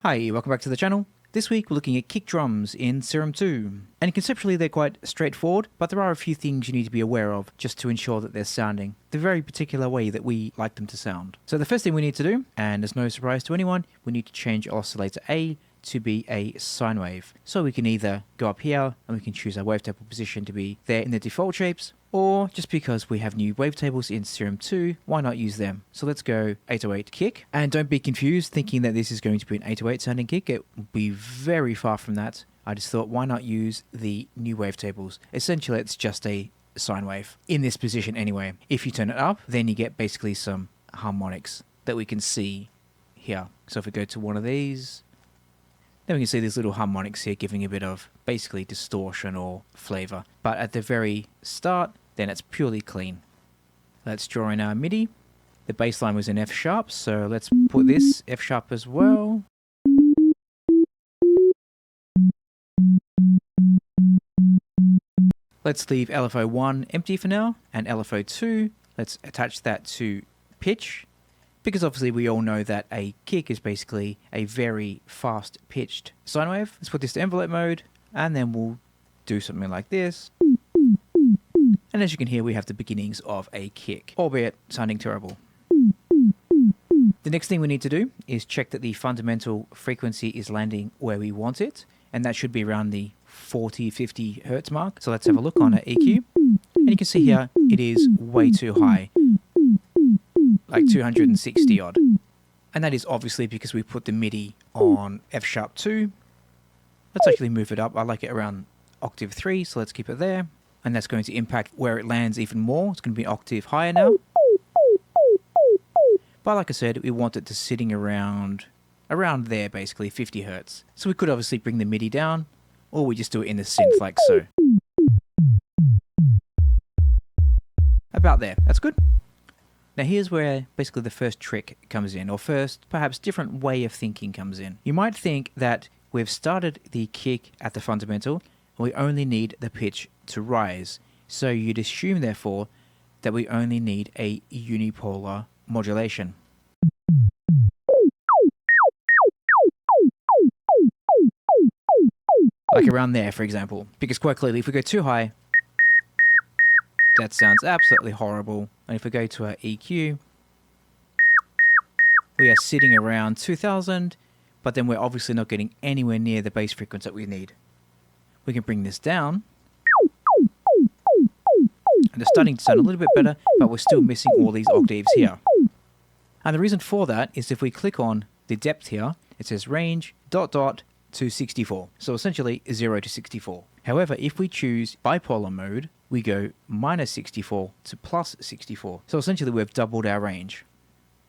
Hi, welcome back to the channel. This week we're looking at kick drums in Serum 2. And conceptually they're quite straightforward, but there are a few things you need to be aware of just to ensure that they're sounding the very particular way that we like them to sound. So the first thing we need to do, and it's no surprise to anyone, we need to change oscillator A to be a sine wave. So we can either go up here and we can choose our wavetable position to be there in the default shapes, or just because we have new wavetables in Serum 2, why not use them? So let's go 808 kick. And don't be confused thinking that this is going to be an 808 sounding kick. It will be very far from that. I just thought, why not use the new wavetables? Essentially, it's just a sine wave in this position anyway. If you turn it up, then you get basically some harmonics that we can see here. So if we go to one of these, then we can see these little harmonics here giving a bit of basically distortion or flavor. But at the very start, then it's purely clean. Let's draw in our MIDI. The bass line was in F sharp, so let's put this F sharp as well. Let's leave LFO1 empty for now, and LFO2, let's attach that to pitch, because obviously we all know that a kick is basically a very fast pitched sine wave. Let's put this to envelope mode, and then we'll do something like this. And as you can hear, we have the beginnings of a kick, albeit sounding terrible. The next thing we need to do is check that the fundamental frequency is landing where we want it, and that should be around the 40-50 hertz mark. So let's have a look on our EQ, and you can see here it is way too high, like 260 odd. And that is obviously because we put the MIDI on F sharp 2. Let's actually move it up. I like it around octave 3, so let's keep it there. And that's going to impact where it lands even more. It's going to be an octave higher now. But like I said, we want it to sitting around there, basically 50 hertz. So we could obviously bring the MIDI down, or we just do it in the synth like so. About there. That's good. Now here's where basically the first trick comes in, or first, perhaps different way of thinking comes in. You might think that we've started the kick at the fundamental, and we only need the pitch to rise. So you'd assume, therefore, that we only need a unipolar modulation. Like around there, for example. Because quite clearly, if we go too high, that sounds absolutely horrible. And if we go to our EQ, we are sitting around 2000, but then we're obviously not getting anywhere near the bass frequency that we need. We can bring this down, and it's starting to sound a little bit better, but we're still missing all these octaves here. And the reason for that is if we click on the depth here, it says range ... to 64. So essentially 0 to 64. However, if we choose bipolar mode, we go -64 to +64. So essentially we've doubled our range.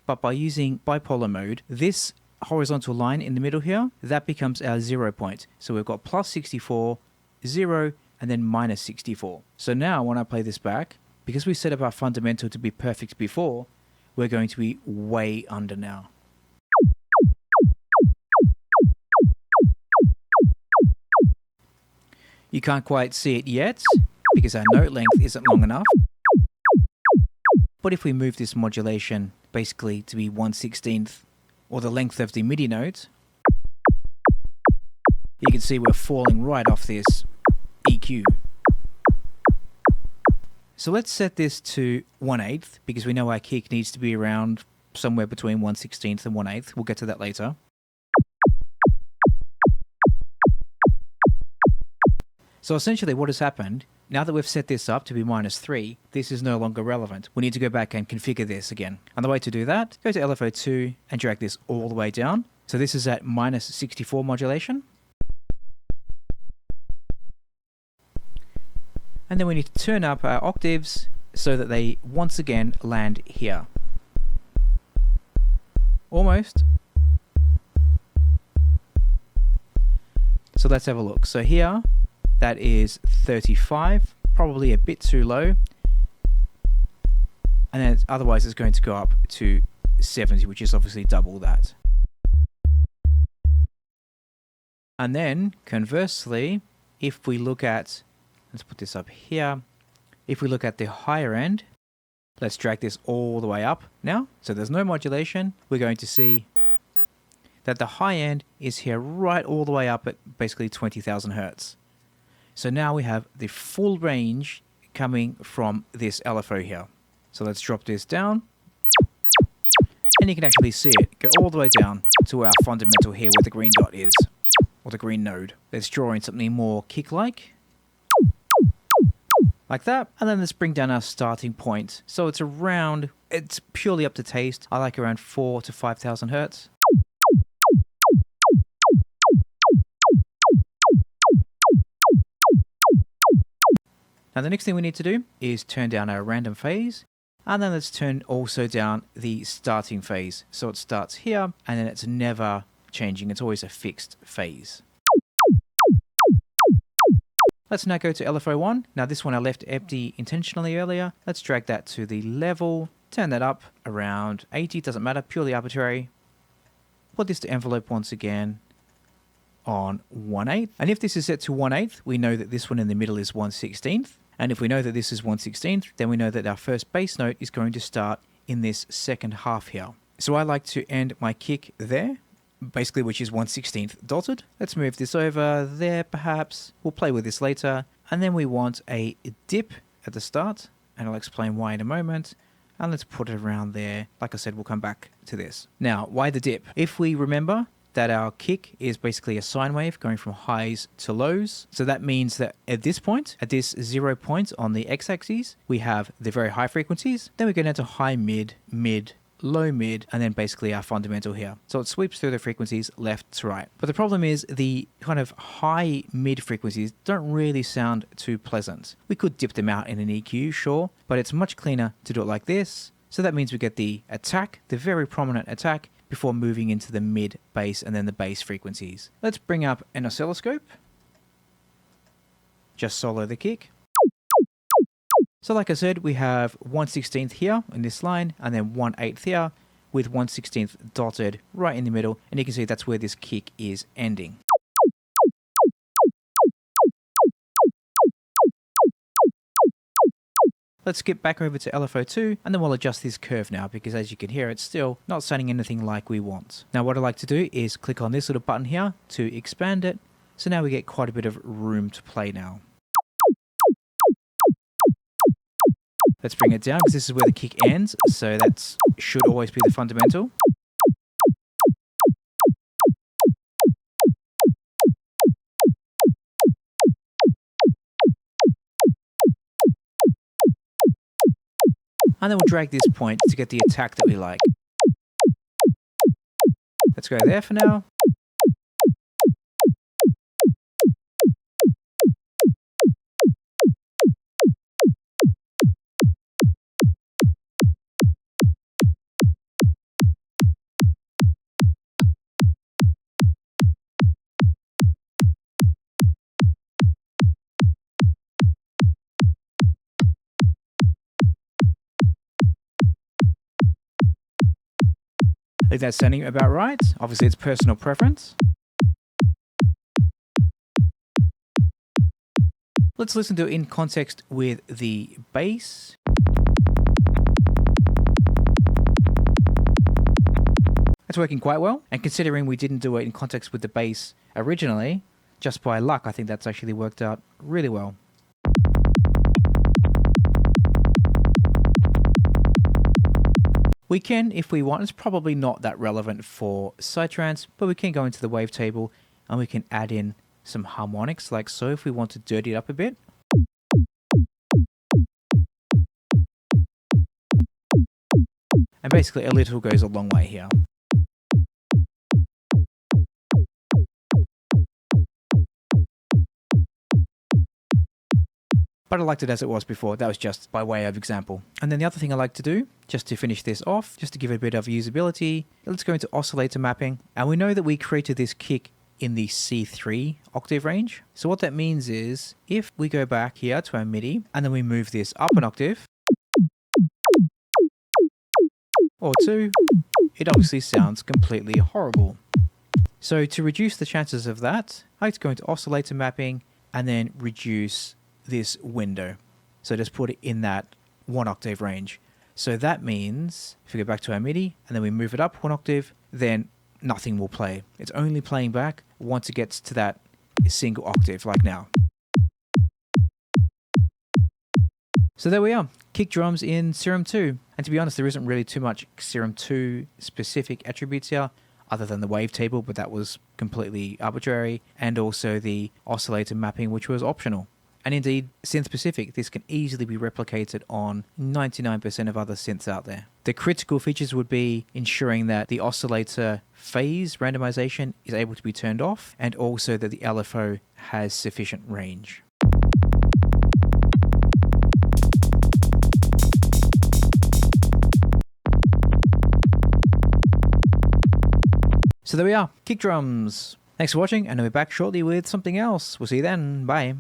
But by using bipolar mode, this horizontal line in the middle here, that becomes our 0 point. So we've got +64, 0, and then -64. So now when I play this back, because we set up our fundamental to be perfect before, we're going to be way under now. You can't quite see it yet, because our note length isn't long enough. But if we move this modulation basically to be 1/16th, or the length of the MIDI note, you can see we're falling right off this EQ. So let's set this to 1/8, because we know our kick needs to be around somewhere between 1/16th and 1/8. We'll get to that later. So essentially what has happened, now that we've set this up to be -3, this is no longer relevant. We need to go back and configure this again. And the way to do that, go to LFO2 and drag this all the way down. So this is at -64 modulation. And then we need to turn up our octaves so that they once again land here. Almost. So let's have a look. So here, that is 35, probably a bit too low. And then otherwise it's going to go up to 70, which is obviously double that. And then, conversely, if we look at, let's put this up here. If we look at the higher end, let's drag this all the way up now. So there's no modulation. We're going to see that the high end is here right all the way up at basically 20,000 hertz. So now we have the full range coming from this LFO here. So let's drop this down. And you can actually see it go all the way down to our fundamental here where the green dot is, or the green node. Let's draw in something more kick-like. Like that. And then let's bring down our starting point. So it's around, it's purely up to taste. I like around 4,000 to 5,000 hertz. Now the next thing we need to do is turn down our random phase. And then let's turn also down the starting phase. So it starts here and then it's never changing. It's always a fixed phase. Let's now go to LFO1. Now this one I left empty intentionally earlier. Let's drag that to the level, turn that up around 80, doesn't matter, purely arbitrary. Put this to envelope once again on 1/8. And if this is set to 1/8, we know that this one in the middle is 1/16. And if we know that this is 1/16, then we know that our first bass note is going to start in this second half here. So I like to end my kick there, basically which is 1/16 dotted. Let's move this over there perhaps. We'll play with this later. And then we want a dip at the start, and I'll explain why in a moment. And let's put it around there. Like I said, we'll come back to this. Now, why the dip? If we remember that our kick is basically a sine wave going from highs to lows. So that means that at this point, at this 0 point on the x-axis, we have the very high frequencies. Then we go down to high mid, mid, low mid, and then basically our fundamental here. So it sweeps through the frequencies left to right. But the problem is the kind of high mid frequencies don't really sound too pleasant. We could dip them out in an EQ, sure, but it's much cleaner to do it like this. So that means we get the attack, the very prominent attack, before moving into the mid bass and then the bass frequencies. Let's bring up an oscilloscope. Just solo the kick. So like I said, we have 1/16 here in this line and then 1/8 here with 1/16 dotted right in the middle. And you can see that's where this kick is ending. Let's skip back over to LFO2 and then we'll adjust this curve now because as you can hear it's still not sounding anything like we want. Now what I like to do is click on this little button here to expand it. So now we get quite a bit of room to play now. Let's bring it down because this is where the kick ends, so that should always be the fundamental. And then we'll drag this point to get the attack that we like. Let's go there for now. I think that's sounding about right. Obviously, it's personal preference. Let's listen to it in context with the bass. That's working quite well. And considering we didn't do it in context with the bass originally, just by luck, I think that's actually worked out really well. We can, if we want, it's probably not that relevant for psytrance, but we can go into the wavetable and we can add in some harmonics like so if we want to dirty it up a bit. And basically a little goes a long way here. But I liked it as it was before. That was just by way of example. And then the other thing I like to do, just to finish this off, just to give it a bit of usability, let's go into oscillator mapping. And we know that we created this kick in the C3 octave range. So what that means is if we go back here to our MIDI and then we move this up an octave or two, it obviously sounds completely horrible. So to reduce the chances of that, I like to go into oscillator mapping and then reduce this window. So just put it in that 1 octave range. So that means if we go back to our MIDI and then we move it up 1 octave, then nothing will play. It's only playing back once it gets to that single octave, like now. So there we are, kick drums in Serum 2. And to be honest, there isn't really too much Serum 2 specific attributes here, other than the wavetable, but that was completely arbitrary, and also the oscillator mapping, which was optional. And indeed, synth-specific, this can easily be replicated on 99% of other synths out there. The critical features would be ensuring that the oscillator phase randomization is able to be turned off, and also that the LFO has sufficient range. So there we are, kick drums. Thanks for watching, and I'll be back shortly with something else. We'll see you then. Bye.